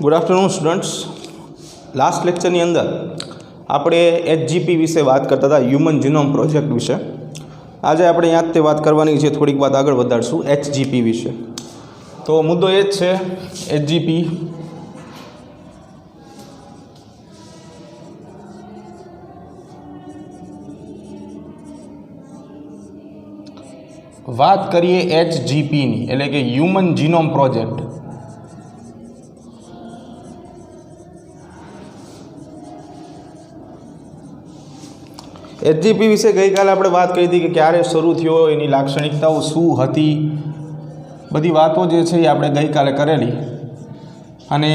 Good afternoon students. Last लेक्चरनी अंदर આપણે HGP વિશે વાત કરતા હતા, હ્યુમન જીનોમ પ્રોજેક્ટ વિશે। આજે આપણે યાદ તે વાત કરવાની છે, થોડીક વાત આગળ વધારશું HGP વિશે। તો મુદ્દો એ જ છે HGP વાત કરીએ HGP ની, એટલે કે હ્યુમન જીનોમ પ્રોજેક્ટ। HGP વિશે ગઈકાલે આપણે વાત કરી હતી કે ક્યારે શરૂ થયો, એની લાક્ષણિકતાઓ શું હતી, બધી વાતો જે છે એ આપણે ગઈકાલે કરેલી અને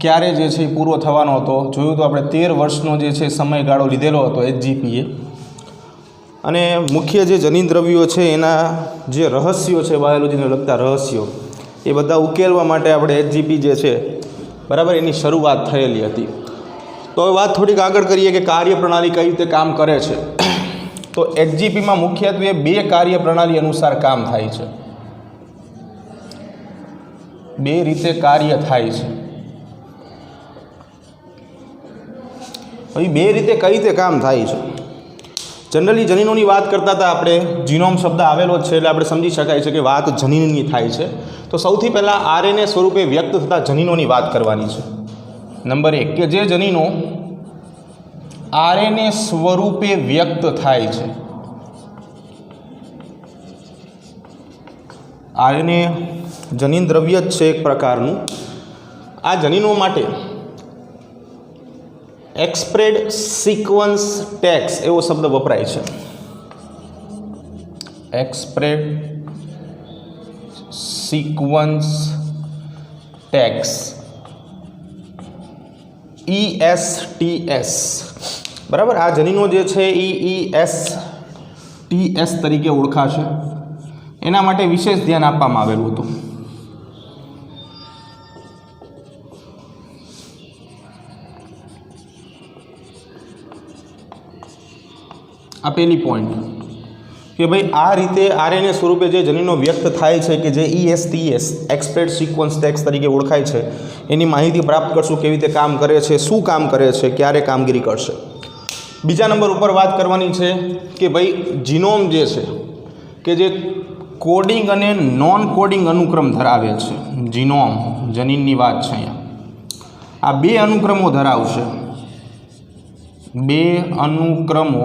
ક્યારે જે છે એ પૂરો થવાનો હતો જોયું તો આપણે 13 વર્ષનો જે છે સમયગાળો લીધેલો હતો HGPએ। અને મુખ્ય જે જનીન દ્રવ્યો છે એના જે રહસ્યો છે, બાયોલોજીને લગતા રહસ્યો, એ બધા ઉકેલવા માટે આપણે HGP જે છે બરાબર એની શરૂઆત થયેલી હતી। તો હવે વાત થોડીક આગળ કરીએ કે કાર્યપ્રણાલી કઈ રીતે કામ કરે છે। તો HGPમાં મુખ્યત્વે 2 કાર્યપ્રણાલી અનુસાર કામ થાય છે, 2 રીતે કાર્ય થાય છે। હવે 2 રીતે કઈ રીતે કામ થાય છે? જનરલી જનીનોની વાત કરતા હતા આપણે, જીનોમ શબ્દ આવેલો જ છે એટલે આપણે સમજી શકાય છે કે વાત જનીનની થાય છે। તો સૌથી પહેલાં RNA સ્વરૂપે વ્યક્ત થતા જનીનોની વાત કરવાની છે। નંબર 1 કે જે જનીનો RNA સ્વરૂપે વ્યક્ત થાય છે, RNA જનીન દ્રવ્ય જ છે એક પ્રકારનું। આ જનીનો માટે એક્સપ્રેડ સિક્વન્સ ટેક્સ એવો શબ્દ વપરાય છે। એક્સપ્રેડ સિક્વન્સ ટેક્સ ESTS બરાબર। આ જનીનો જે છે એ ESTS તરીકે ઓળખાશે। એના માટે વિશેષ ધ્યાન આપવામાં આવેલું હતું। આ પહેલી પોઈન્ટ કે ભાઈ આ રીતે RNA સ્વરૂપે જે જનીનો વ્યક્ત થાય છે કે જે ESTS એક્સપ્રેડ સિક્વન્સ ટેક્સ તરીકે ઓળખાય છે, એની માહિતી પ્રાપ્ત કરશું, કેવી રીતે કામ કરે છે, શું કામ કરે છે, ક્યારે કામગીરી કરશે। બીજા નંબર ઉપર વાત કરવાની છે કે ભાઈ જીનોમ જે છે કે જે કોડિંગ અને નોન કોડિંગ અનુક્રમ ધરાવે છે। જીનોમ જનીનની વાત છે અહીંયા। આ 2 અનુક્રમો ધરાવશે, 2 અનુક્રમો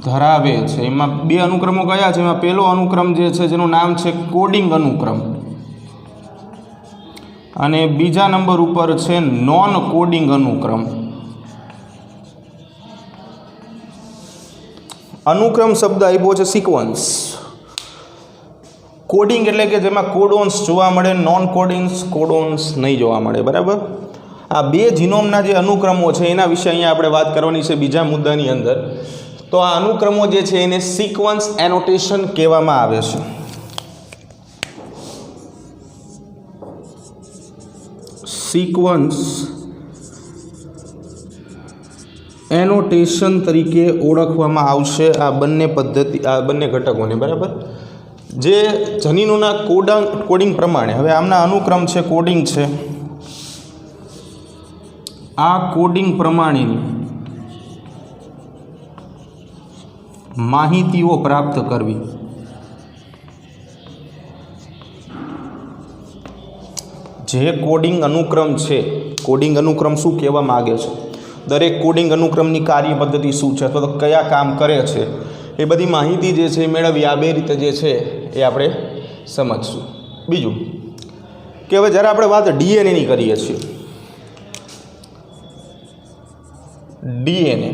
ધરાવે છે। એમાં 2 અનુક્રમો કયા છે? એમાં પહેલો અનુક્રમ જે છે જેનું નામ છે કોડિંગ અનુક્રમ, અને બીજા નંબર ઉપર છે નોન કોડિંગ અનુક્રમ। અનુક્રમ શબ્દ આપ્યો છે સિક્વન્સ। કોડિંગ એટલે કે જેમાં કોડોન્સ જોવા મળે, નોન કોડોન્સ નહીં જોવા મળે, બરાબર। આ 2 જીનોમના જે અનુક્રમો છે એના વિશે અહીંયા આપણે વાત કરવાની છે બીજા મુદ્દાની અંદર। તો આ અનુક્રમો જે છે એને સિક્વન્સ એનોટેશન કહેવામાં આવે છે। સિક્વન્સ એનોટેશન તરીકે ઓળખવામાં આવશે આ બંને પદ્ધતિ, આ બંને ઘટકોને, બરાબર। જે જનીનોના કોડિંગ પ્રમાણે, હવે આમના અનુક્રમ છે, કોડિંગ છે, આ કોડિંગ પ્રમાણેની માહિતીઓ પ્રાપ્ત કરવી। જે કોડિંગ અનુક્રમ છે, કોડિંગ અનુક્રમ શું કહેવા માગે છે, દરેક કોડિંગ અનુક્રમની કાર્ય પદ્ધતિ શું છે, અથવા તો કયા કામ કરે છે, એ બધી માહિતી જે છે એ મેળવી આ 2 રીતે જે છે એ આપણે સમજશું। બીજું કે હવે જ્યારે આપણે વાત DNAની કરીએ છીએ, DNA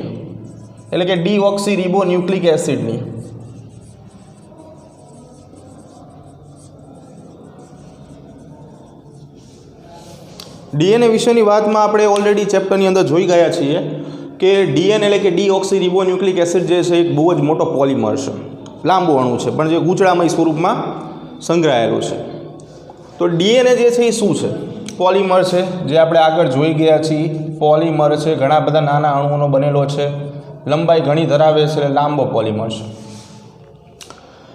એટલે કે ડીઓક્સીરીબોન્યુક્લિક એસિડની, DNA વિશેની વાતમાં આપણે ઓલરેડી ચેપ્ટરની અંદર જોઈ ગયા છીએ કે DNA એટલે કે ડીઓક્સીરીબોન્યુક્લિક એસિડ જે છે એક બહુ જ મોટો પોલિમર છે, લાંબો અણુ છે, પણ જે ગૂંચળામય સ્વરૂપમાં સંગ્રહાયેલું છે। તો DNA જે છે એ શું છે? પોલિમર છે, જે આપણે આગળ જોઈ ગયા છીએ। પોલિમર છે, ઘણા બધા નાના અણુઓનો બનેલો છે, લંબાઈ ઘણી ધરાવે છે, એટલે લાંબો પોલિમર છે।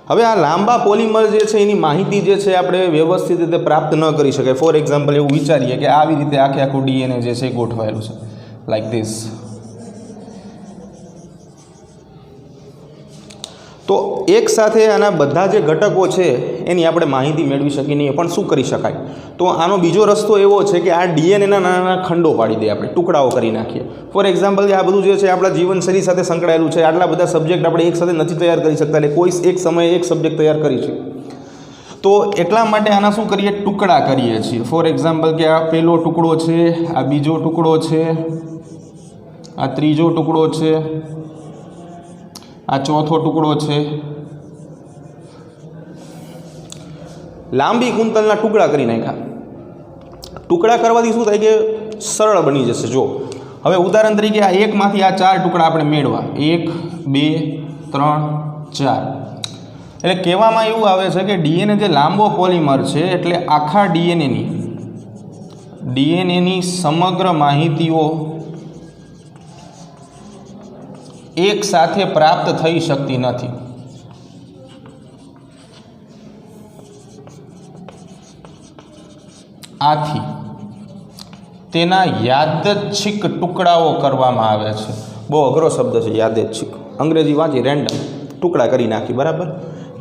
હવે આ લાંબા પોલિમર જે છે એની માહિતી જે છે આપણે વ્યવસ્થિત રીતે પ્રાપ્ત ન કરી શકાય. ફોર એક્ઝામ્પલ એવું વિચારીએ કે આવી રીતે આખું ડીએનએ જે છે ગોઠવાયેલું છે લાઈક ધીસ. તો એક સાથે આના બધા જે ઘટકો છે એની આપણે માહિતી મેળવી શકીએ નહીં. પણ શું કરી શકાય? તો આનો બીજો રસ્તો એવો છે કે આ ડીએનએના નાના નાના ખંડો પાડી દઈએ, આપણે ટુકડાઓ કરી નાખીએ. ફોર એક્ઝામ્પલ કે આ બધું જે છે આપણા જીવનશૈલી સાથે સંકળાયેલું છે. આટલા બધા સબ્જેક્ટ આપણે એક સાથે નથી તૈયાર કરી શકતા, એટલે કોઈ એક સમયે એક સબ્જેક્ટ તૈયાર કરી છે. તો એટલા માટે આના શું કરીએ? ટુકડા કરીએ છીએ. ફોર એક્ઝામ્પલ કે આ પહેલો ટુકડો છે, આ બીજો ટુકડો છે, આ ત્રીજો ટુકડો છે, આ ચોથો ટુકડો છે. લાંબી કુંતલના ટુકડા કરી નાખ્યા. ટુકડા કરવાથી શું થાય કે સરળ બની જશે. જો હવે ઉદાહરણ તરીકે આ એકમાંથી આ 4 ટુકડા આપણે મેળવા, 1 2 3 4. એટલે કહેવામાં એવું આવે છે કે ડીએનએ જે લાંબો પોલિમર છે એટલે આખા ડીએનએની સમગ્ર માહિતીઓ એક સાથે પ્રાપ્ત થઈ શકતી નથી. આથી તેના યાદચ્છિક ટુકડાઓ કરવામાં આવે છે. બહુ અઘરો શબ્દ છે યાદચ્છિક. અંગ્રેજી વાંચી રેન્ડમ ટુકડા કરી નાખી, બરાબર.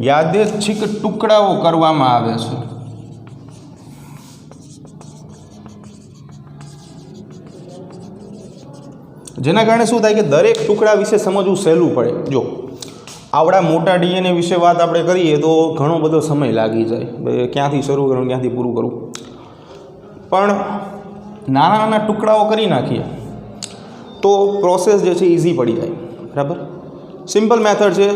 યાદચ્છિક ટુકડાઓ કરવામાં આવે છે. જેના કારણે શું થાય કે દરેક ટુકડા વિશે સમજવું સહેલું પડે. જો આવડા મોટા ડીએનએ વિશે વાત આપણે કરીએ તો ઘણો બધો સમય લાગી જાય, ક્યાંથી શરૂ કરવું ક્યાંથી પૂરું કરવું. પણ નાના નાના ટુકડાઓ કરી નાખીએ તો પ્રોસેસ જે છે ઇઝી પડી જાય, બરાબર. સિમ્પલ મેથડ છે.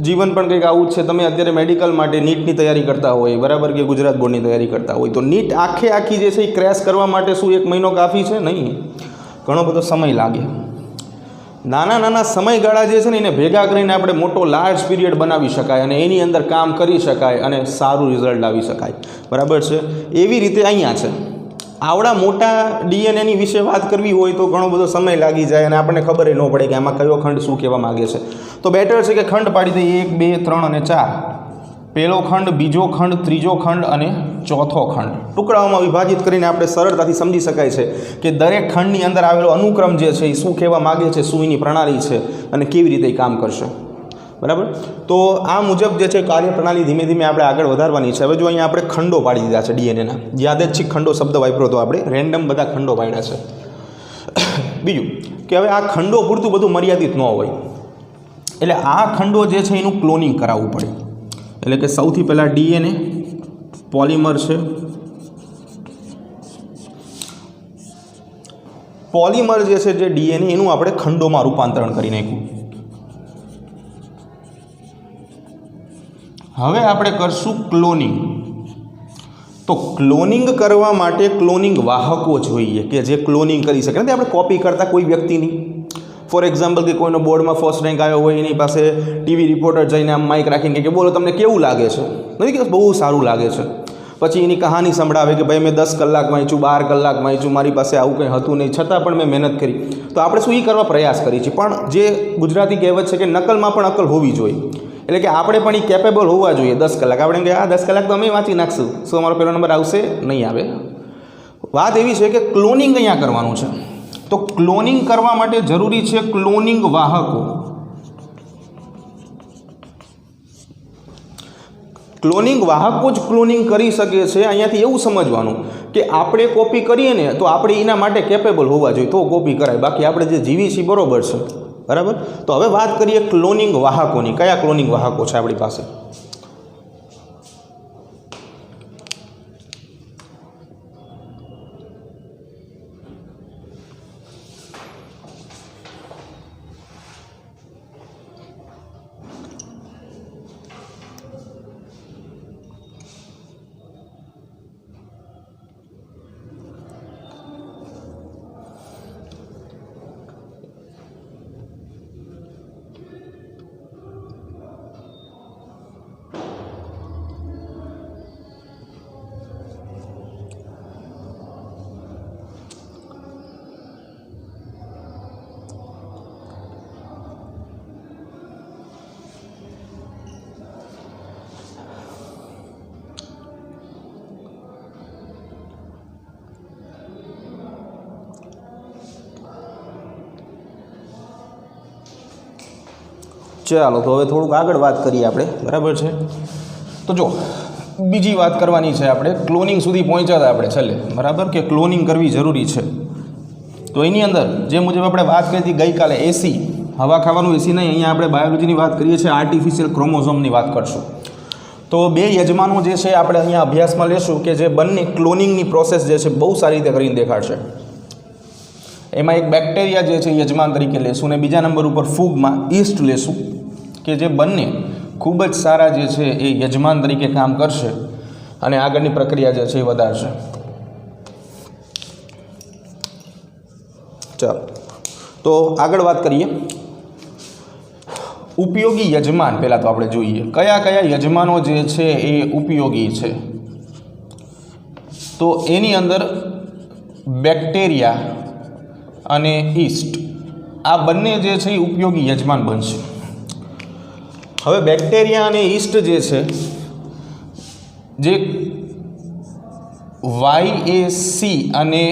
જીવન પણ કંઈક આવું જ છે. તમે અત્યારે મેડિકલ માટે નીટની તૈયારી કરતા હોય, બરાબર, કે ગુજરાત બોર્ડની તૈયારી કરતા હોય, તો નીટ આખી જે છે એ ક્રેશ કરવા માટે શું 1 મહિનો કાફી છે? નહીં, ઘણો બધો સમય લાગે. નાના નાના સમયગાળા જે છે ને એને ભેગા કરીને આપણે મોટો લાર્જ પીરિયડ બનાવી શકાય અને એની અંદર કામ કરી શકાય અને સારું રિઝલ્ટ લાવી શકાય, બરાબર છે. એવી રીતે અહીંયા છે. આવડા મોટા ડીએનએની વિશે વાત કરવી હોય તો ઘણો બધો સમય લાગી જાય અને આપણને ખબર ન પડે કે આમાં કયો ખંડ શું કહેવા માગે છે. તો બેટર છે કે ખંડ પાડી દઈએ 1 2 3 અને 4. પહેલો ખંડ, બીજો ખંડ, ત્રીજો ખંડ અને ચોથો ખંડ. ટુકડાઓમાં વિભાજિત કરીને આપણે સરળતાથી સમજી શકાય છે કે દરેક ખંડની અંદર આવેલો અનુક્રમ જે છે એ શું કહેવા માગે છે, શું એની પ્રણાલી છે અને કેવી રીતે એ કામ કરશે, બરાબર. તો આ મુજબ જે છે કાર્યપ્રણાલી ધીમે ધીમે આપણે આગળ વધારવાની છે. હવે જો અહીંયા આપણે ખંડો પાડી દીધા છે ડીએનએના. યાદચ્છિક ખંડો શબ્દ વાપર્યો તો આપણે રેન્ડમ બધા ખંડો પાડ્યા છે. બીજું કે હવે આ ખંડો પૂરતું બધું મર્યાદિત ન હોય, એટલે આ ખંડો જે છે એનું ક્લોનિંગ કરાવવું પડે. એટલે કે સૌથી પહેલાં ડીએનએ પોલિમર છે. પોલિમર જે છે જે ડીએનએ એનું આપણે ખંડોમાં રૂપાંતરણ કરી નાખ્યું. હવે આપણે કરશું ક્લોનિંગ. તો ક્લોનિંગ કરવા માટે ક્લોનિંગ વાહકો જોઈએ કે જે ક્લોનિંગ કરી શકે. નથી આપણે કોપી કરતા કોઈ વ્યક્તિની. ફોર એક્ઝામ્પલ કે કોઈનો બોર્ડમાં ફર્સ્ટ રેન્ક આવ્યો હોય, એની પાસે ટીવી રિપોર્ટર જઈને આમ માઇક રાખીને કે બોલો તમને કેવું લાગે છે? નથી કે બહુ સારું લાગે છે. પછી એની કહાની સંભળાવે કે ભાઈ મેં 10 કલાક વાંચ્યું, 12 કલાક વાંચ્યું, મારી પાસે આવું કંઈ હતું નહીં, છતાં પણ મેં મહેનત કરી. તો આપણે શું એ કરવા પ્રયાસ કરીએ છીએ. પણ જે ગુજરાતી કહેવત છે કે નકલમાં પણ અકલ હોવી જોઈએ. એટલે કે આપણે પણ એ કેપેબલ હોવા જોઈએ. 10 કલાક આપણે એમ કે 10 કલાક તો અમે વાંચી નાખશું, શું અમારો પહેલો નંબર આવશે? નહીં આવે. વાત એવી છે કે ક્લોનિંગ અહીંયા કરવાનું છે. તો ક્લોનિંગ કરવા માટે જરૂરી છે ક્લોનિંગ વાહકો. ક્લોનિંગ વાહકો જ ક્લોનિંગ કરી શકે છે. અહીંયાથી એવું સમજવાનું કે આપણે કોપી કરીએ ને તો આપણે એના માટે કેપેબલ હોવા જોઈએ તો કોપી કરાય. બાકી આપણે જે જીવી છીએ બરોબર છે, બરાબર. તો હવે વાત કરીએ ક્લોનિંગ વાહકોની. કયા ક્લોનિંગ વાહકો છે આપણી પાસે? ચાલો તો હવે થોડુંક આગળ વાત કરીએ આપણે, બરાબર છે. તો જો બીજી વાત કરવાની છે આપણે, ક્લોનિંગ સુધી પહોંચ્યા હતા આપણે છેલ્લે, બરાબર, કે ક્લોનિંગ કરવી જરૂરી છે. તો એની અંદર જે મુજબ આપણે વાત કરી હતી ગઈકાલે, એસી હવા ખાવાનું એસી નહીં, અહીંયા આપણે બાયોલોજીની વાત કરીએ છીએ, આર્ટિફિશિયલ ક્રોમોઝોમની વાત કરશું. તો બે યજમાનો જે છે આપણે અહીંયા અભ્યાસમાં લેશું કે જે બંને ક્લોનિંગની પ્રોસેસ જે છે બહુ સારી રીતે કરીને દેખાડશે. એમાં એક બેક્ટેરિયા જે છે યજમાન તરીકે લેશું અને બીજા નંબર ઉપર ફૂગમાં ઈસ્ટ લેશું કે જે બંને ખૂબ જ સારા જે છે એ યજમાન તરીકે કામ કરશે અને આગળની પ્રક્રિયા જે છે એ વધારશે. ચાલો તો આગળ વાત કરીએ. ઉપયોગી યજમાન પહેલાં તો આપણે જોઈએ કયા કયા યજમાનો જે છે એ ઉપયોગી છે. તો એની અંદર બેક્ટેરિયા અને ઈસ્ટ આ બંને જે છે એ ઉપયોગી યજમાન બનશે. હવે બેક્ટેરિયા અને ઈસ્ટ જે છે જે YAC અને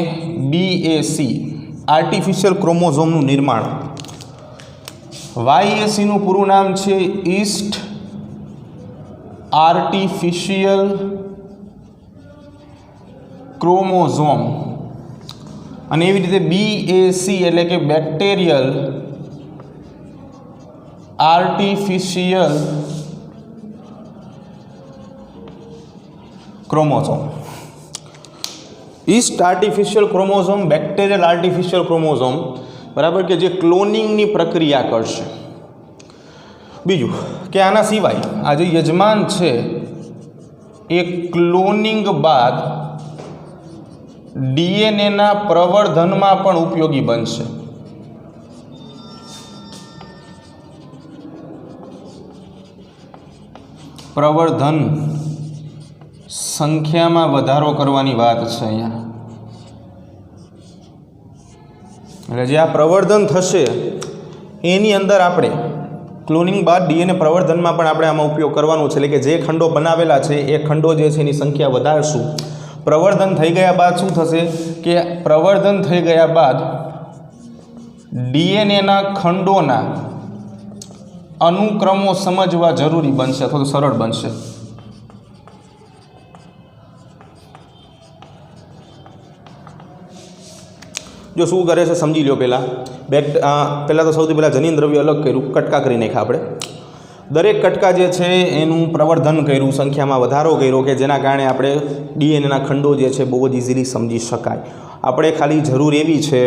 BAC આર્ટિફિશિયલ ક્રોમોઝોમનું નિર્માણ. YACનું પૂરું નામ છે ઈસ્ટ આર્ટિફિશિયલ ક્રોમોઝોમ અને એવી રીતે BAC એટલે કે bacterial artificial chromosome. East artificial chromosome, bacterial artificial chromosome, બરાબર, કે જે ક્લોનિંગની પ્રક્રિયા કરશે. બીજું કે આના સિવાય આ જે યજમાન છે એ ક્લોનિંગ બાદ DNAના પ્રવર્ધનમાં પણ ઉપયોગી બનશે. પ્રવર્ધન સંખ્યામાં વધારો કરવાની વાત છે અહીંયા. એટલે જે આ પ્રવર્ધન થશે એની અંદર આપણે ક્લોનિંગ બાદ DNA પ્રવર્ધનમાં પણ આપણે આમાં ઉપયોગ કરવાનો છે. એટલે કે જે ખંડો બનાવેલા છે એ ખંડો જે છે એની સંખ્યા વધારશું. પ્રવર્ધન થઈ ગયા બાદ શું થશે કે પ્રવર્ધન થઈ ગયા બાદ DNAના ખંડોના અનુક્રમો સમજવા જરૂરી બનશે અથવા તો સરળ બનશે. જો શું કરે છે સમજી લો. પહેલાં તો સૌથી પહેલાં જનીન દ્રવ્ય અલગ કર્યું, કટકા કરી નાખ્યા આપણે. દરેક કટકા જે છે એનું પ્રવર્ધન કર્યું, સંખ્યામાં વધારો કર્યો કે જેના કારણે આપણે DNAના ખંડો જે છે બહુ જ ઇઝીલી સમજી શકાય. આપણે ખાલી જરૂર એવી છે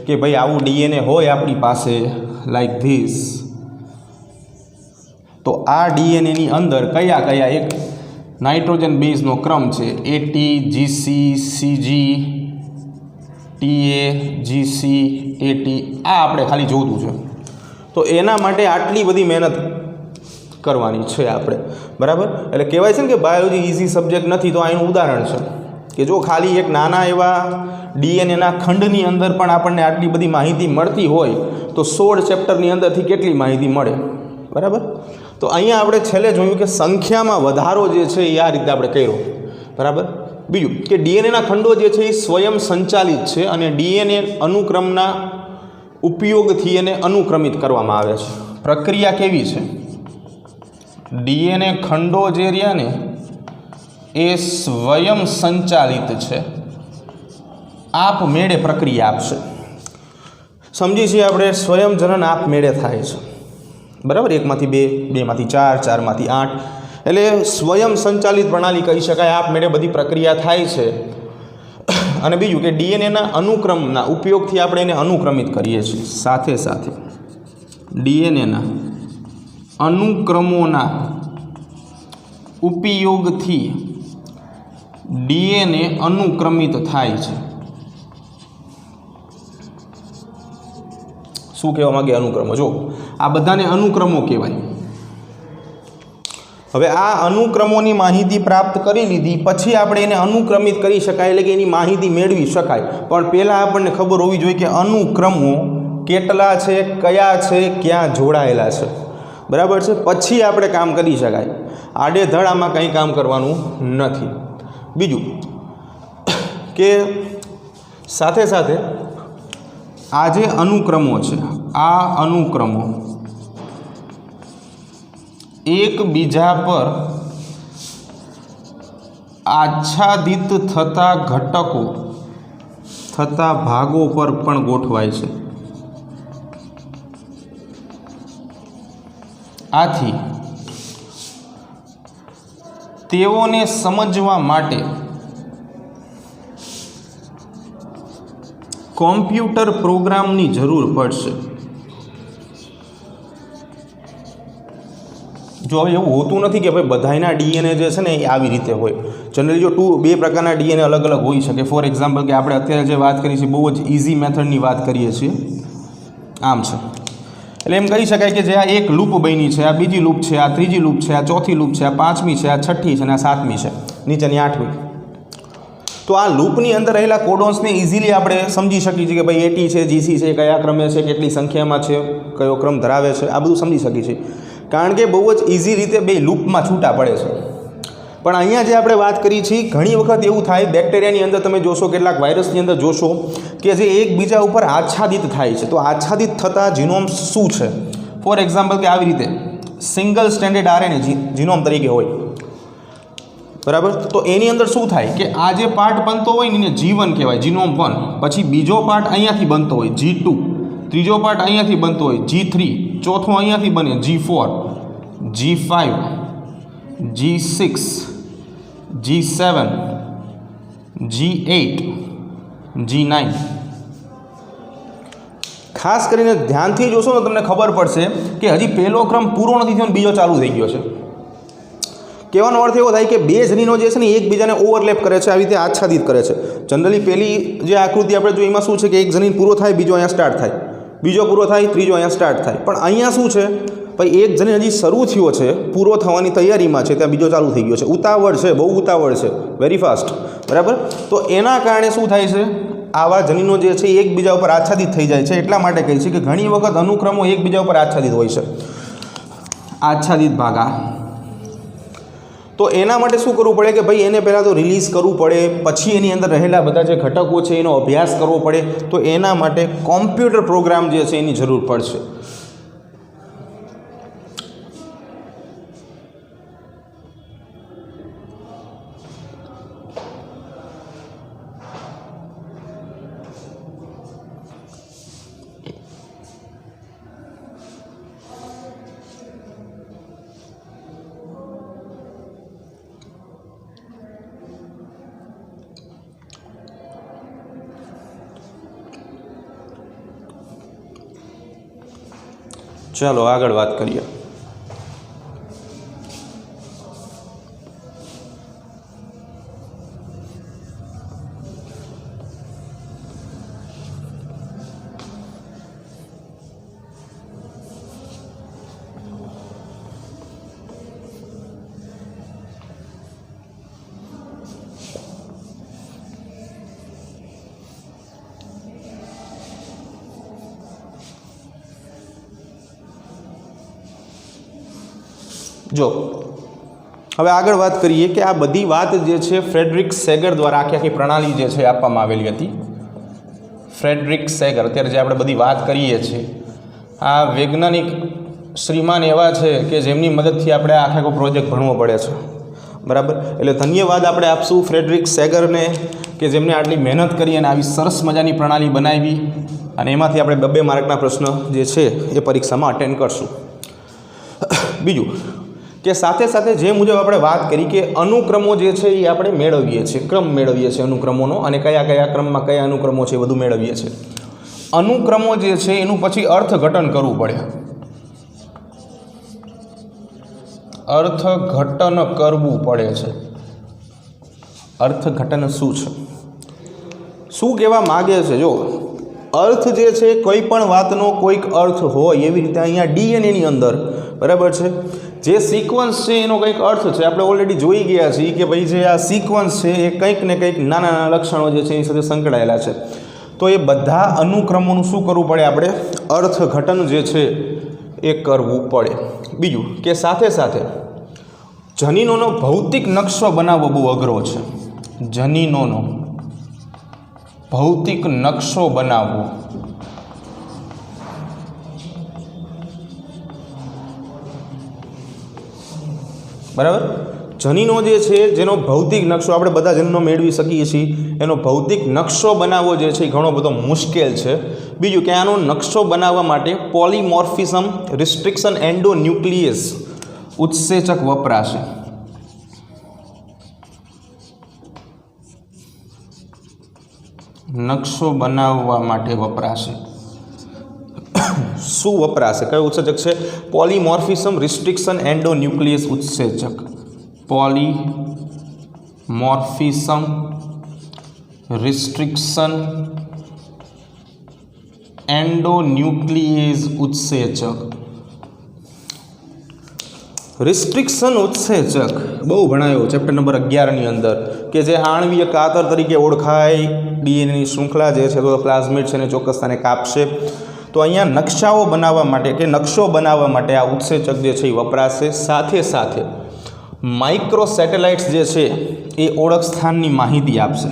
કે ભાઈ આવું DNA હોય આપણી પાસે લાઈક ધીસ, તો આ DNAની અંદર કયા કયા એક નાઇટ્રોજન બેઝનો ક્રમ છે AT, GC, CG, TA, GC, AT, આ આપણે ખાલી જોતું છે. તો એના માટે આટલી બધી મહેનત કરવાની છે આપણે, બરાબર. એટલે કહેવાય છે ને કે બાયોલોજી ઇઝી સબ્જેક્ટ નથી. તો આ એનું ઉદાહરણ છે કે જો ખાલી એક નાના એવા DNAના ખંડની અંદર પણ આપણને આટલી બધી માહિતી મળતી હોય તો 16 ચેપ્ટરની અંદરથી કેટલી માહિતી મળે, બરાબર. તો અહીંયા આપણે છેલ્લે જોયું કે સંખ્યામાં વધારો જે છે એ આ રીતે આપણે કર્યો, બરાબર. બીજું કે DNAના ખંડો જે છે એ સ્વયં સંચાલિત છે અને DNA અનુક્રમના ઉપયોગથી એને અનુક્રમિત કરવામાં આવે છે. પ્રક્રિયા કેવી છે? DNA ખંડો જે રહ્યા ને એ સ્વયં સંચાલિત છે, આપમેળે પ્રક્રિયા આપશે. સમજી છીએ આપણે સ્વયં જનન આપમેળે થાય છે, બરાબર. 1 માંથી 2, 2 માંથી 4, 4 માંથી 8, એટલે સ્વયં સંચાલિત પ્રણાલી કહી શકાય. આપમેળે બધી પ્રક્રિયા થાય છે. અને બીજું કે DNAના અનુક્રમના ઉપયોગથી આપણે એને અનુક્રમિત કરીએ છીએ. સાથે સાથે DNAના અનુક્રમોના ઉપયોગથી DNA અનુક્રમિત થાય છે. શું કહેવા માંગે અનુક્રમો? જો આ બધાને અનુક્રમો કહેવાય. હવે આ અનુક્રમોની માહિતી પ્રાપ્ત કરી લીધી પછી આપણે એને અનુક્રમિત કરી શકાય, એટલે કે એની માહિતી મેળવી શકાય. પણ પહેલાં આપણને ખબર હોવી જોઈએ કે અનુક્રમો કેટલા છે, કયા છે, ક્યાં જોડાયેલા છે, બરાબર છે. પછી આપણે કામ કરી શકાય. આડેધડ આમાં કંઈ કામ કરવાનું નથી. બીજું કે સાથે સાથે આ જે અનુક્રમો છે, આ અનુક્રમો એકબીજા પર આચ્છાદિત થતા ઘટકો થતા ભાગો પર પણ ગોઠવાય છે। આથી તેઓને સમજવા માટે કોમ્પ્યુટર પ્રોગ્રામની જરૂર પડશે। જો હવે એવું હોતું નથી કે ભાઈ બધાયના ડીએનએ જે છે ને એ આવી રીતે હોય। જનરલી જો બે પ્રકારના ડીએનએ અલગ અલગ હોઈ શકે। ફોર એક્ઝામ્પલ કે આપણે અત્યારે જે વાત કરી છે બહુ જ ઇઝી મેથડની વાત કરીએ છીએ, આમ છે એટલે એમ કહી શકાય કે જે આ એક લૂપ બની છે, આ બીજી લૂપ છે, આ ત્રીજી લૂપ છે, આ ચોથી લૂપ છે, આ પાંચમી છે, આ છઠ્ઠી છે અને આ સાતમી છે, નીચેની આઠમી। તો આ લૂપની અંદર રહેલા કોડોન્સને ઇઝીલી આપણે સમજી શકીએ છીએ કે ભાઈ એટી છે, જીસી છે, કયા ક્રમે છે, કેટલી સંખ્યામાં છે, કયો ક્રમ ધરાવે છે, આ બધું સમજી શકીએ છીએ કારણ કે બહુ જ ઇઝી રીતે બે લૂપમાં છૂટા પડે છે। પણ અહીંયા જે આપણે વાત કરી છીએ ઘણી વખત એવું થાય બેક્ટેરિયાની અંદર તમે જોશો, કેટલાક વાયરસની અંદર જોશો કે જે એકબીજા ઉપર આચ્છાદિત થાય છે। તો આચ્છાદિત થતા જીનોમ શું છે? ફોર એક્ઝામ્પલ કે આવી રીતે સિંગલ સ્ટેન્ડર્ડ આરએનએ જીનોમ તરીકે હોય, બરાબર। તો એની અંદર શું થાય કે આ જે પાર્ટ બનતો હોય ને એને G1 કહેવાય, જીનોમ 1। પછી બીજો પાર્ટ અહીંયાથી બનતો હોય G2, ત્રીજો પાર્ટ અહીંયાથી બનતો હોય G3, ચોથો અહીંયાથી બને G4, G5, G6, G7, G8, G9। ખાસ કરીને ધ્યાનથી જોશો ને તમને ખબર પડશે કે હજી પહેલો ક્રમ પૂરો નથી થયો ને બીજો ચાલુ થઈ ગયો છે। કહેવાનો અર્થ એવો થાય કે બે જનીનો જે છે ને એકબીજાને ઓવરલેપ કરે છે, આવી રીતે આચ્છાદિત કરે છે। જનરલી પહેલી જે આકૃતિ આપણે જોઈએ એમાં શું છે કે એક જનીન પૂરો થાય, બીજો અહીંયા સ્ટાર્ટ થાય, બીજો પૂરો થાય, ત્રીજો અહીંયા સ્ટાર્ટ થાય। પણ અહીંયા શું છે ભાઈ, એક જનીન હજી શરૂ થયો છે, પૂરો થવાની તૈયારીમાં છે, ત્યાં બીજો ચાલુ થઈ ગયો છે। ઉતાવળ છે, બહુ ઉતાવળ છે, વેરી ફાસ્ટ, બરાબર। તો એના કારણે શું થાય છે, આવા જનીનો જે છે એકબીજા ઉપર આચ્છાદિત થઈ જાય છે। એટલા માટે કહે છે કે ઘણી વખત અનુક્રમો એકબીજા ઉપર આચ્છાદિત હોય છે, આચ્છાદિત ભાગા। તો એના માટે શું કરવું પડે કે ભાઈ એને પહેલાં તો રિલીઝ કરવું પડે, પછી એની અંદર રહેલા બધા જે ઘટકો છે એનો અભ્યાસ કરવો પડે। તો એના માટે કોમ્પ્યુટર પ્રોગ્રામ જે છે એની જરૂર પડશે। ચાલો આગળ વાત કરીએ। જો હવે આગળ વાત કરીએ કે આ બધી વાત જે છે ફ્રેડરિક સેગર દ્વારા આખી પ્રણાલી જે છે આપવામાં આવેલી હતી। ફ્રેડરિક સેગર, અત્યારે જે આપણે બધી વાત કરીએ છીએ, આ વૈજ્ઞાનિક શ્રીમાન એવા છે કે જેમની મદદથી આપણે આખો પ્રોજેક્ટ ભણવો પડે છે, બરાબર। એટલે ધન્યવાદ આપણે આપશું ફ્રેડરિક સેગરને કે જેમને આટલી મહેનત કરી અને આવી સરસ મજાની પ્રણાલી બનાવી અને એમાંથી આપણે 2 માર્કના પ્રશ્ન જે છે એ પરીક્ષામાં અટેન્ડ કરશું। બીજું કે સાથે સાથે જે મુજબ આપણે વાત કરી કે અનુક્રમો જે છે એ આપણે મેળવીએ છીએ, ક્રમ મેળવીએ છીએ અનુક્રમોનો, અને કયા કયા ક્રમમાં કયા અનુક્રમો છે એ બધું મેળવીએ છીએ। અનુક્રમો જે છે એનું પછી અર્થઘટન કરવું પડે, અર્થઘટન કરવું પડે છે। અર્થઘટન શું છે, શું કહેવા માગે છે? જો અર્થ જે છે કોઈ પણ વાતનો કોઈક અર્થ હોય, એવી રીતે અહીંયા ડીએનએની અંદર, બરાબર છે, જે સિક્વન્સ છે એનો કંઈક અર્થ છે। આપણે ઓલરેડી જોઈ ગયા છીએ કે ભાઈ જે આ સિક્વન્સ છે એ કંઈક ને કંઈક નાના નાના લક્ષણો જે છે એની સાથે સંકળાયેલા છે। તો એ બધા અનુક્રમોનું શું કરવું પડે? આપણે અર્થઘટન જે છે એ કરવું પડે। બીજું કે સાથે સાથે જનીનોનો ભૌતિક નકશો બનાવવો બહુ અઘરો છે। જનીનોનો ભૌતિક નકશો બનાવવો બરાબર. જનીનો જે છે જેનો ભૌતિક નકશો આપણે બધા જનીનો મેળવી શકીએ છીએ, એનો ભૌતિક નકશો બનાવવો જે છે એ ઘણો બધો મુશ્કેલ છે. બીજું કે આનો નકશો બનાવવા માટે પોલીમોર્ફિઝમ રિસ્ટ્રિક્શન એન્ડોન્યુક્લિયસ ઉત્સેચક વપરાશે. નકશો બનાવવા માટે વપરાશે. શું વપરાશે? કયો ઉત્સેચક છે? પોલીમોર્ફિઝમ રિસ્ટ્રિક્શન એન્ડોન્યુક્લિયસ ઉત્સેચક. પોલીમોર્ફિઝમ રિસ્ટ્રિક્શન એન્ડોન્યુક્લિયેઝ ઉત્સેચક. રિસ્ટ્રિક્શન ઉત્સેચક બહુ ભણાયો ચેપ્ટર નંબર 11ની અંદર, કે જે આણ્વીય કાતર તરીકે ઓળખાય. ડીએનએની શૃંખલા જે છે તો પ્લાઝમિડ છે એને ચોક્કસ સ્થાને કાપશે. તો અહીંયા નકશાઓ બનાવવા માટે કે નકશો બનાવવા માટે આ ઉત્સેચક જે છે એ વપરાશે. સાથે સાથે માઇક્રો સેટેલાઇટ્સ જે છે એ ઓળખ સ્થાનની માહિતી આપશે.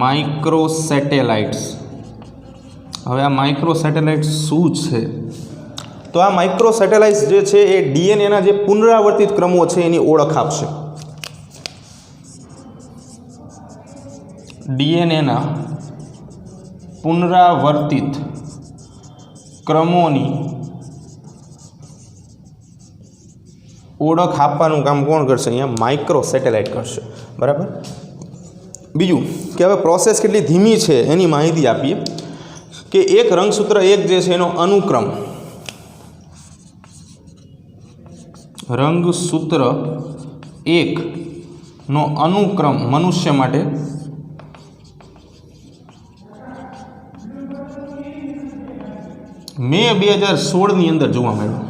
Micro satellites. હવે આ માઇક્રો સેટેલાઇટ્સ શું છે? તો આ માઇક્રો સેટેલાઇટ્સ જે છે એ ડીએનએના જે પુનરાવર્તિત ક્રમો છે એની ઓળખ આપશે. ડીએનએના પુનરાવર્તિત ક્રમોની ઓળખ આપવાનું કામ કોણ કરશે? અહીંયા માઇક્રો સેટેલાઇટ કરશે. બરાબર. બીજું કે હવે પ્રોસેસ કેટલી ધીમી છે એની માહિતી આપીએ, કે એક રંગસૂત્ર એક જે છે એનો અનુક્રમ, રંગસૂત્ર એકનો અનુક્રમ મનુષ્ય માટે મે 2016ની અંદર જોવા મળ્યો.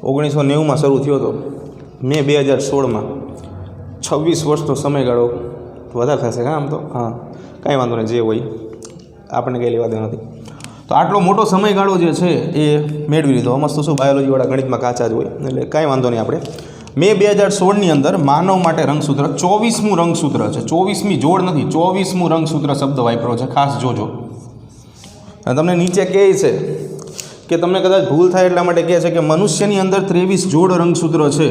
1990માં શરૂ થયો હતો, મે 2016માં. 26 વર્ષનો સમયગાળો વધારે થશે. આમ તો હા, કાંઈ વાંધો નહીં, જે હોય આપણને કંઈ લેવા દેવા નથી. તો આટલો મોટો સમયગાળો જે છે એ મેળવી લીધો. મસ્ત શું બાયોલોજીવાળા ગણિતમાં કાચા જ હોય, એટલે કાંઈ વાંધો નહીં. આપણે મે 2016ની અંદર માનવ માટે રંગસૂત્ર 24મું રંગસૂત્ર છે. 24મી જોડ નથી, 24મું રંગસૂત્ર શબ્દ વાપર્યો છે, ખાસ જોજો. અને તમને નીચે કહે છે કે તમને કદાચ ભૂલ થાય એટલા માટે કહે છે કે મનુષ્યની અંદર 23 જોડ રંગસૂત્ર છે,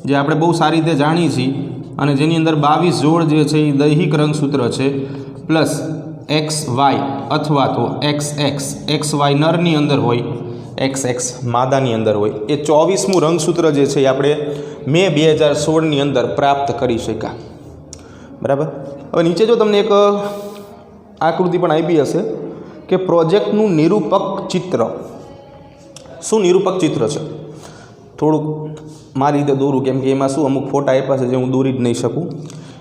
જે આપણે બહુ સારી રીતે જાણીએ છીએ, અને જેની અંદર 22 જોડ જે છે એ દૈહિક રંગસૂત્ર છે, પ્લસ XY અથવા તો XX. XY નરની અંદર હોય, XX માદાની અંદર હોય. એ 24મું રંગસૂત્ર જે છે એ આપણે મે 2016ની અંદર પ્રાપ્ત કરી શક્યા. બરાબર. હવે નીચે જો તમને એક આકૃતિ પણ આપી હશે કે પ્રોજેક્ટનું નિરૂપક ચિત્ર. શું નિરૂપક ચિત્ર છે? થોડુંક મારી રીતે દોરું, કેમ કે એમાં શું અમુક ફોટા આપ્યા છે જે હું દોરી જ નહીં શકું,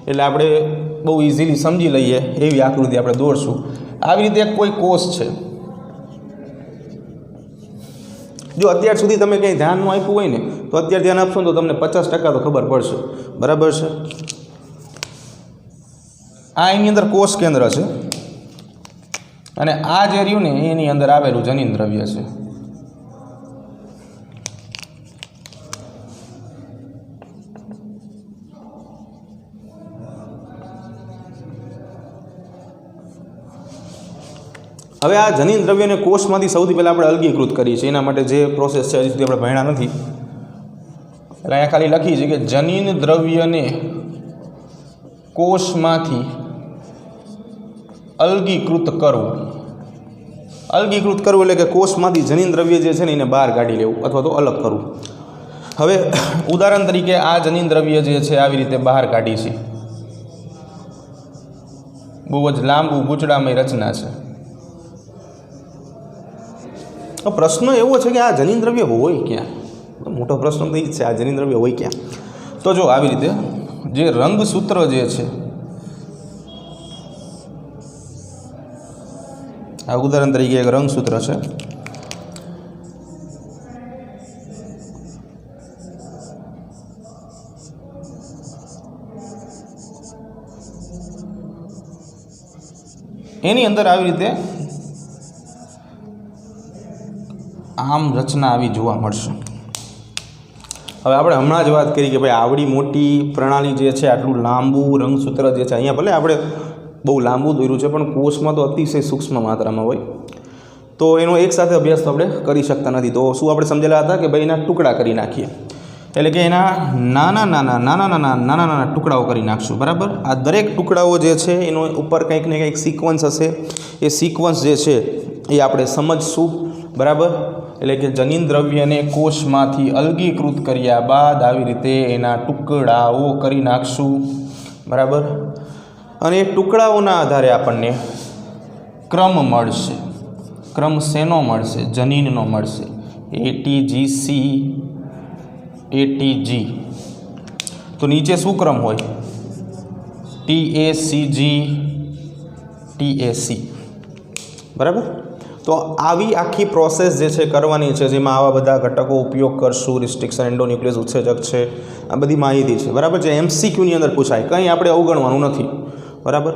એટલે આપણે બહુ ઇઝીલી સમજી લઈએ એવી આકૃતિ આપણે દોરશું. આવી રીતે એક કોઈ કોષ છે. જો અત્યાર સુધી તમે કંઈ ધ્યાનમાં આપ્યું હોય ને, તો અત્યારે ધ્યાન આપશો ને તો તમને 50% તો ખબર પડશે. બરાબર છે. આ એની અંદર કોષ કેન્દ્ર છે, અને આ જે રહ્યું ને એની અંદર આવેલું જનીન દ્રવ્ય છે. હવે આ જનીન દ્રવ્યને કોષમાંથી સૌથી પહેલાં આપણે અલગીકૃત કરીએ છીએ. એના માટે જે પ્રોસેસ છે હજી સુધી આપણે ભણ્યા નથી, એટલે અહીંયા ખાલી લખી છે કે જનીન દ્રવ્યને કોષમાંથી અલગીકૃત કરવું. અલગીકૃત કરવું એટલે કે કોષમાંથી જનીન દ્રવ્ય જે છે ને એને બહાર કાઢી લેવું અથવા તો અલગ કરવું. હવે ઉદાહરણ તરીકે આ જનીન દ્રવ્ય જે છે આવી રીતે બહાર કાઢી છે. બહુ જ લાંબુ ગૂંચળામય રચના છે. પ્રશ્ન એવો છે કે આ જનીન દ્રવ્ય હોય ક્યાં? મોટો પ્રશ્ન તો એ જ છે, આ જનીન દ્રવ્ય હોય ક્યાં? તો જો આવી રીતે જે રંગસૂત્ર જે છે, આ ઉદાહરણ તરીકે એક રંગસૂત્ર છે. એની અંદર આવી રીતે આમ રચના આવી જોવા મળશે. હવે આપણે હમણાં જ વાત કરી કે ભાઈ આવડી મોટી પ્રણાલી જે છે, આટલું લાંબુ રંગસૂત્ર જે છે, અહીંયા ભલે આપણે બહુ લાંબુ દોર્યું છે, પણ કોષમાં તો અતિશય સૂક્ષ્મ માત્રામાં હોય. તો એનો એક સાથે અભ્યાસ તો આપણે કરી શકતા નથી. તો શું આપણે સમજેલા હતા કે ભાઈ એના ટુકડા કરી નાખીએ, એટલે કે એના નાના નાના ટુકડાઓ કરી નાખશું. બરાબર. આ દરેક ટુકડાઓ જે છે એનો ઉપર કંઈક ને કંઈક સિક્વન્સ હશે. એ સિક્વન્સ જે છે એ આપણે સમજશું. બરાબર. એટલે કે જનીન દ્રવ્યને કોષમાંથી અલગીકૃત કર્યા બાદ આવી રીતે એના ટુકડાઓ કરી નાખશું. બરાબર. અને એ ટુકડાઓના આધારે આપણને ક્રમ મળશે. ક્રમ શેનો મળશે? જનીનનો મળશે. ATGC ATG. તો નીચે શું ક્રમ હોય? TACG TAC. બરાબર. તો આવી આખી પ્રોસેસ જે છે કરવાની છે, જેમાં આવા બધા ઘટકો ઉપયોગ કરશું. રિસ્ટ્રિક્શન, એન્ડોન્યુક્લિયસ ઉત્સેચક છે, આ બધી માહિતી છે. બરાબર. જે MCQની અંદર પૂછાય, કંઈ આપણે અવગણવાનું નથી. બરાબર.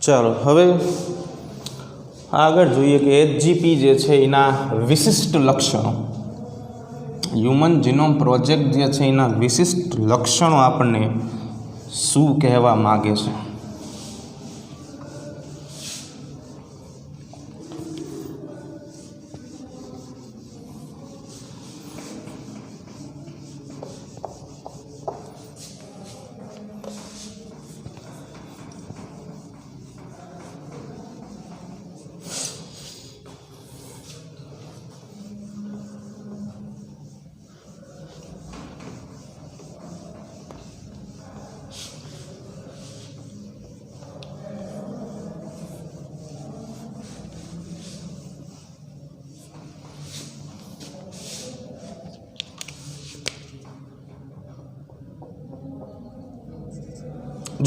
ચાલો હવે આગળ જોઈએ કે HGP જે છે એના વિશિષ્ટ લક્ષણો. હ્યુમન જીનોમ પ્રોજેક્ટ જે છે એના વિશિષ્ટ લક્ષણો આપણને શું કહેવા માગે છે?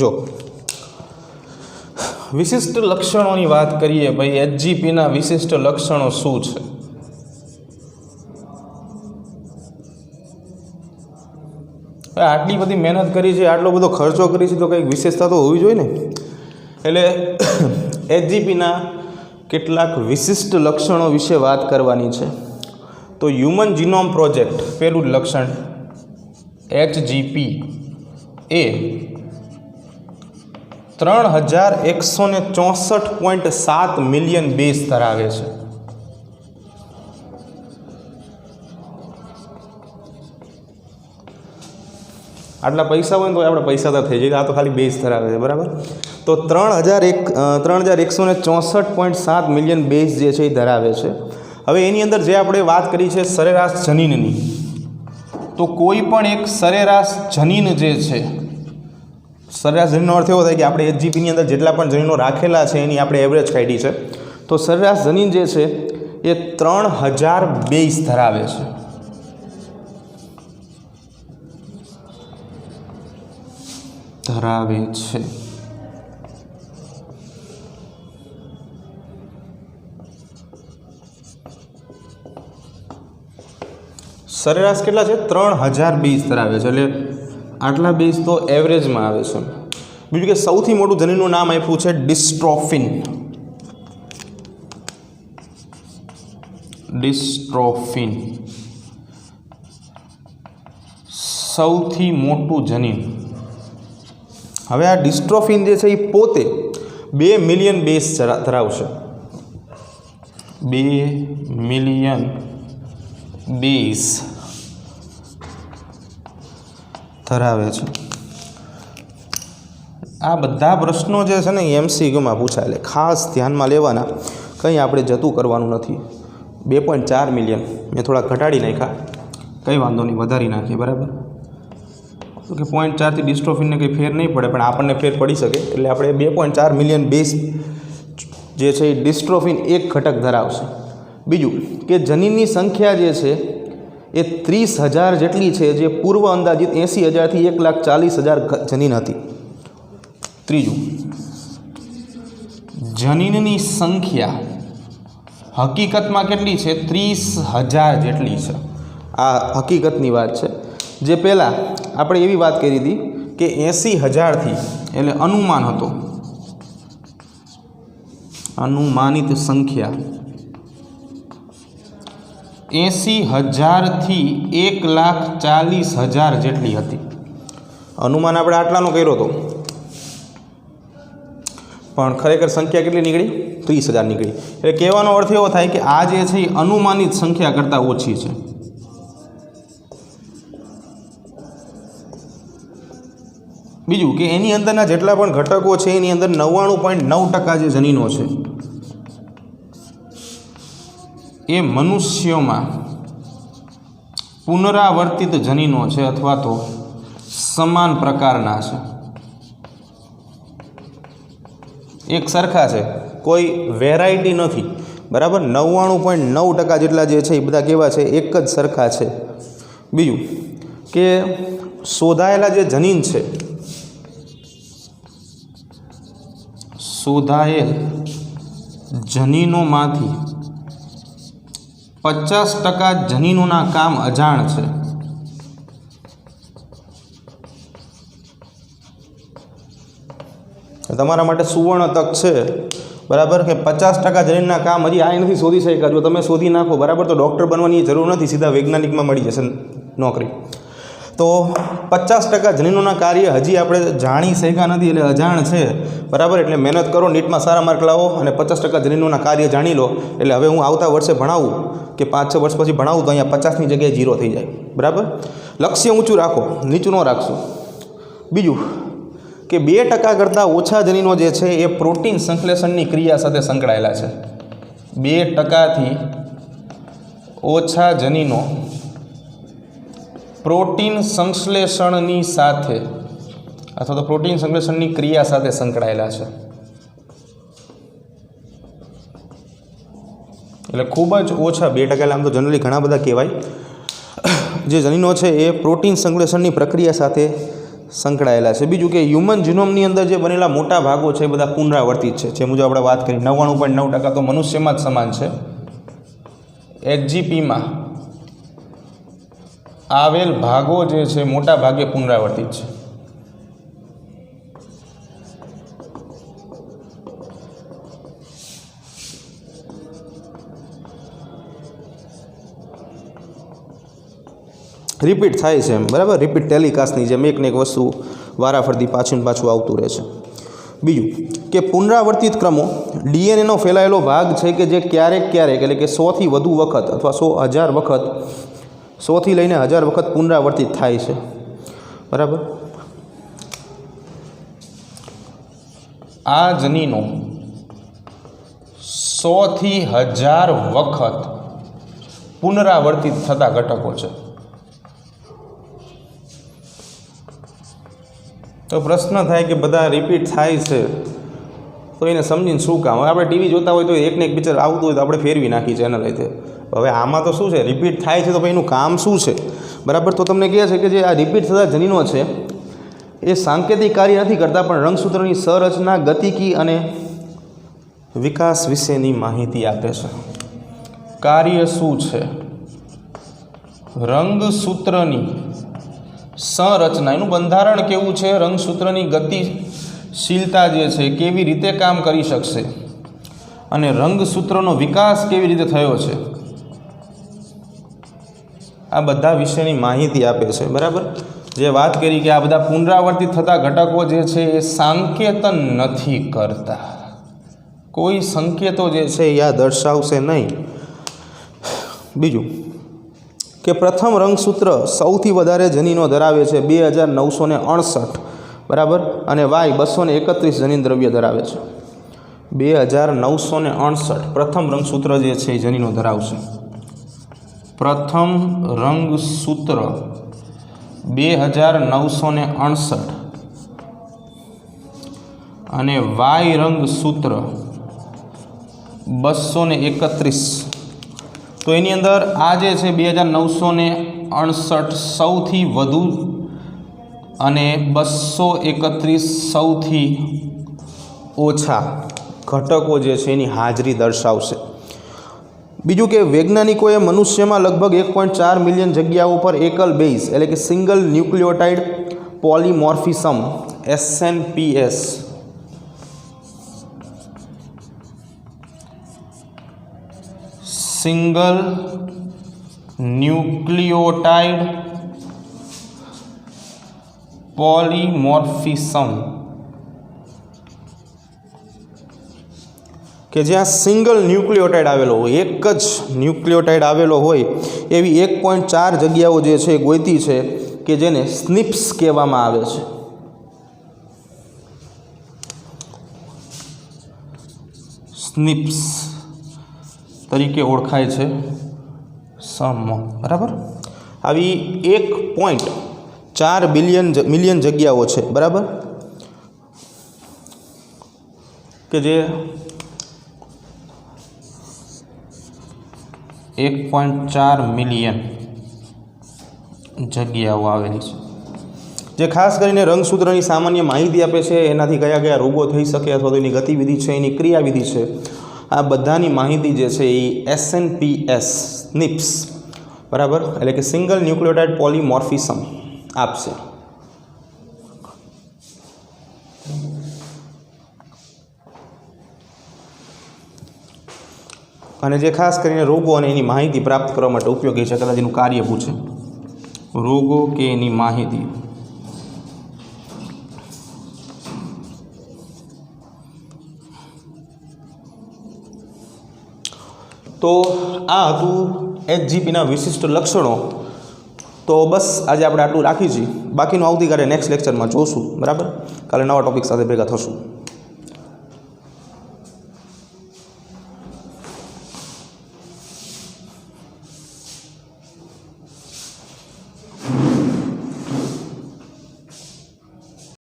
જો વિશિષ્ટ લક્ષણોની વાત કરીએ ભાઈ, HGPના વિશિષ્ટ લક્ષણો શું છે? આટલી બધી મહેનત કરી છે, આટલો બધો ખર્ચો કરી છે, તો કંઈક વિશેષતા તો હોવી જોઈએ ને. એટલે HGPના કેટલાક વિશિષ્ટ લક્ષણો વિશે વાત કરવાની છે. તો હ્યુમન જીનોમ પ્રોજેક્ટ, પહેલું જ લક્ષણ HGP એ 3164.7 મિલિયન બેઝ ધરાવે છે. આટલા પૈસા હોય ને તો આપણે પૈસા તો થઈ જાય, આ તો ખાલી બેઝ ધરાવે છે. બરાબર. તો 3164.7 મિલિયન બેઝ જે છે એ ધરાવે છે. હવે એની અંદર જે આપણે વાત કરી છે સરેરાશ જનીનની, તો કોઈ પણ એક સરેરાશ જનીન જે છે, સરેરાશ જનીનનો અર્થ એવો થાય કે આપણે HGPની અંદર જેટલા પણ જનીનો રાખેલા છે એની આપણે એવરેજ કાઢી છે. તો સરેરાશ જનીન જે છે એ 3000 બેઝ ધરાવે છે. સરેરાશ કેટલા છે? 3000 બેઝ ધરાવે છે. એટલે આટલા બેઝ તો એવરેજમાં આવે છે. બીજું કે સૌથી મોટું જનીનનું નામ આપ્યું છે ડિસ્ટ્રોફિન. ડિસ્ટ્રોફિન સૌથી મોટું જનીન. હવે આ ડિસ્ટ્રોફિન જે છે એ પોતે 2 મિલિયન બેઝ ધરાવશે. 2 મિલિયન બેઝ ધરાવે છે. આ બધા પ્રશ્નો જે છે ને MCQમાં પૂછાય, એટલે ખાસ ધ્યાનમાં લેવાના, કંઈ આપણે જતું કરવાનું નથી. 2.4 મિલિયન મેં થોડા ઘટાડી નાખ્યા, કંઈ વાંધો નહીં, વધારી નાખીએ. બરાબર. તો કે 0.4થી ડિસ્ટ્રોફિનને કંઈ ફેર નહીં પડે, પણ આપણને ફેર પડી શકે. એટલે આપણે 2.4 મિલિયન બેઝ જે છે એ ડિસ્ટ્રોફિન એક ઘટક ધરાવશે। બીજું કે જનીનની સંખ્યા જે છે એ 30,000 જેટલી છે, જે પૂર્વ અંદાજિત 80,000 થી 1,40,000 જનીન હતી। ત્રીજું, જનીનની સંખ્યા હકીકતમાં કેટલી છે? 30,000 જેટલી છે। આ હકીકતની વાત છે। જે પહેલાં આપણે એવી વાત કરી હતી કે 80,000થી એટલે અનુમાન હતો, અનુમાનિત સંખ્યા 80,000થી 1,40,000 જેટલી હતી। અનુમાન આપણે આટલાનો કર્યો હતો, પણ ખરેખર સંખ્યા કેટલી નીકળી? 30,000 નીકળી। એટલે કહેવાનો અર્થ એવો થાય કે આ જે છે એ અનુમાનિત સંખ્યા કરતાં ઓછી છે। બીજું કે એની અંદરના જેટલા પણ ઘટકો છે એની અંદર 99.9% જે જનીનો છે એ મનુષ્યોમાં પુનરાવર્તિત જનીનો છે અથવા તો સમાન પ્રકારના છે, એક સરખા છે, કોઈ વેરાયટી નથી, બરાબર। 99.9% જેટલા જે છે એ બધા કેવા છે? એક જ સરખા છે। બીજું કે શોધાયેલા જે જનીન છે, શોધાયેલ જનીનોમાંથી 50% જનીનોના કામ અજાણ છે। તમારા માટે સુવર્ણ તક છે, બરાબર, કે 50% જનીનના કામ હજી આ નથી શોધી શક્યા। જો તમે શોધી નાખો, બરાબર, તો ડૉક્ટર બનવાની જરૂર નથી, સીધા વૈજ્ઞાનિકમાં મળી જશે નોકરી। તો 50% જનીનોના કાર્ય હજી આપણે જાણી શક્યા નથી, એટલે અજાણ છે, બરાબર। એટલે મહેનત કરો, નીટમાં સારા માર્ક લાવો અને 50% જનીનોના કાર્ય જાણી લો। એટલે હવે હું આવતા વર્ષે ભણાવું કે 5-6 વર્ષ પછી ભણાવું તો અહીંયા 50ની જગ્યાએ 0 થઈ જાય, બરાબર। લક્ષ્ય ઊંચું રાખો, નીચું ન રાખશો। બીજું કે 2% કરતાં ઓછા જનીનો જે છે એ પ્રોટીન સંશ્લેષણની ક્રિયા સાથે સંકળાયેલા છે। 2%થી ઓછા જનીનો પ્રોટીન સંશ્લેષણની સાથે અથવા તો પ્રોટીન સંશ્લેષણની ક્રિયા સાથે સંકળાયેલા છે। એટલે ખૂબ જ ઓછા 2%, એટલે આમ તો જનરલી ઘણા બધા કહેવાય, જે જનીનો છે એ પ્રોટીન સંશ્લેષણની પ્રક્રિયા સાથે સંકળાયેલા છે। બીજું કે હ્યુમન જીનોમની અંદર જે બનેલા મોટા ભાગો છે એ બધા પુનરાવર્તિત છે, જે મુજબ આપણે વાત કરી 99.9% તો મનુષ્યમાં જ સમાન છે। HGPમાં આવેલ ભાગો જે છે મોટા ભાગે પુનરાવર્તિત છે। રિપીટ થાય છે એમ, બરાબર, રિપીટ ટેલિકાસ્ટની જેમ એકને એક વસ્તુ વારાફરતી પાછું ને પાછું આવતું રહે છે। બીજું કે પુનરાવર્તિત ક્રમો ડીએનએનો ફેલાયેલો ભાગ છે કે જે ક્યારેક ક્યારેક એટલે કે 100થી વધુ વખત અથવા 100,000 વખત, 100થી લઈને 1000 વખત પુનરાવર્તિત થાય છે, બરાબર। આ જનીનો 100થી 1000 વખત પુનરાવર્તિત થતા ઘટકો છે। તો પ્રશ્ન થાય કે બધા રિપીટ થાય છે તો એને સમજીને શું કામ? હવે આપણે ટીવી જોતા હોય તો એકને એક પિક્ચર આવતું હોય તો આપણે ફેરવી નાખી ચેનલ રીતે। હવે આમાં તો શું છે? રિપીટ થાય છે તો ભાઈ એનું કામ શું છે, બરાબર? તો તમને કહે છે કે જે આ રિપીટ થતા જનીનો છે એ સાંકેતિક કાર્ય નથી કરતા, પણ રંગસૂત્રની સંરચના, ગતિકી અને વિકાસ વિશેની માહિતી આપે છે। કાર્ય શું છે? રંગસૂત્રની સંરચના, એનું બંધારણ કેવું છે, રંગસૂત્રની ગતિશીલતા જે છે કેવી રીતે કામ કરી શકશે અને રંગસૂત્રનો વિકાસ કેવી રીતે થયો છે, આ બધા વિશેની માહિતી આપે છે, બરાબર। જે વાત કરી કે આ બધા પુનરાવર્તિત થતા ઘટકો જે છે એ સાંકેતન નથી કરતા, કોઈ સંકેતો જે છે એ આ દર્શાવશે નહીં। બીજું કે પ્રથમ રંગસૂત્ર સૌથી વધારે જનીનો ધરાવે છે 2968, બરાબર, અને વાય 231 જનીન દ્રવ્ય ધરાવે છે। 2968 પ્રથમ રંગસૂત્ર જે છે એ જનીનો ધરાવશે। પ્રથમ રંગસૂત્ર 2968 અને વાય રંગસૂત્ર 231 તો એની અંદર આ જે છે 2968 સૌથી વધુ અને 231 સૌથી ઓછા ઘટકો જે છે એની હાજરી દર્શાવશે. બીજું કે વૈજ્ઞાનિકોએ મનુષ્યમાં લગભગ 1.4 મિલિયન જગ્યાઓ પર એકલ બેઝ એટલે કે single nucleotide polymorphism SNPS single nucleotide polymorphism કે જ્યાં સિંગલ ન્યુક્લિયોટાઇડ આવેલો હોય, એક જ ન્યુક્લિયોટાઇડ આવેલો હોય એવી 1.4 જગ્યાઓ જે છે ગોતી છે કે જેને સ્નિપ્સ કહેવામાં આવે છે. સ્નિપ્સ તરીકે ઓળખાય છે બરાબર. આવી 1.4 મિલિયન જગ્યાઓ છે બરાબર, કે જે 1.4 મિલિયન જગ્યાઓ આવેલી છે, જે ખાસ કરીને રંગસૂત્રની સામાન્ય માહિતી આપે છે. એનાથી કયા કયા રોગો થઈ શકે અથવા તો એની ગતિવિધિ છે, એની ક્રિયાવિધિ છે, આ બધાની માહિતી જે છે એ SNPS સ્નિપ્સ બરાબર એટલે કે સિંગલ ન્યુક્લિયોટાઇડ પોલીમોર્ફિઝમ આપશે. અને જે ખાસ કરીને રોગો અને એની માહિતી પ્રાપ્ત કરવા માટે ઉપયોગી છે. કદાચ એનું કાર્ય પૂછે, રોગો કે એની માહિતી. તો આ હતું HGPના વિશિષ્ટ લક્ષણો. તો બસ આજે આપણે આટલું રાખી છીએ. બાકીનું આવતીકાલે નેક્સ્ટ લેક્ચરમાં જોશું બરાબર. કાલે નવા ટોપિક સાથે ભેગા થશું.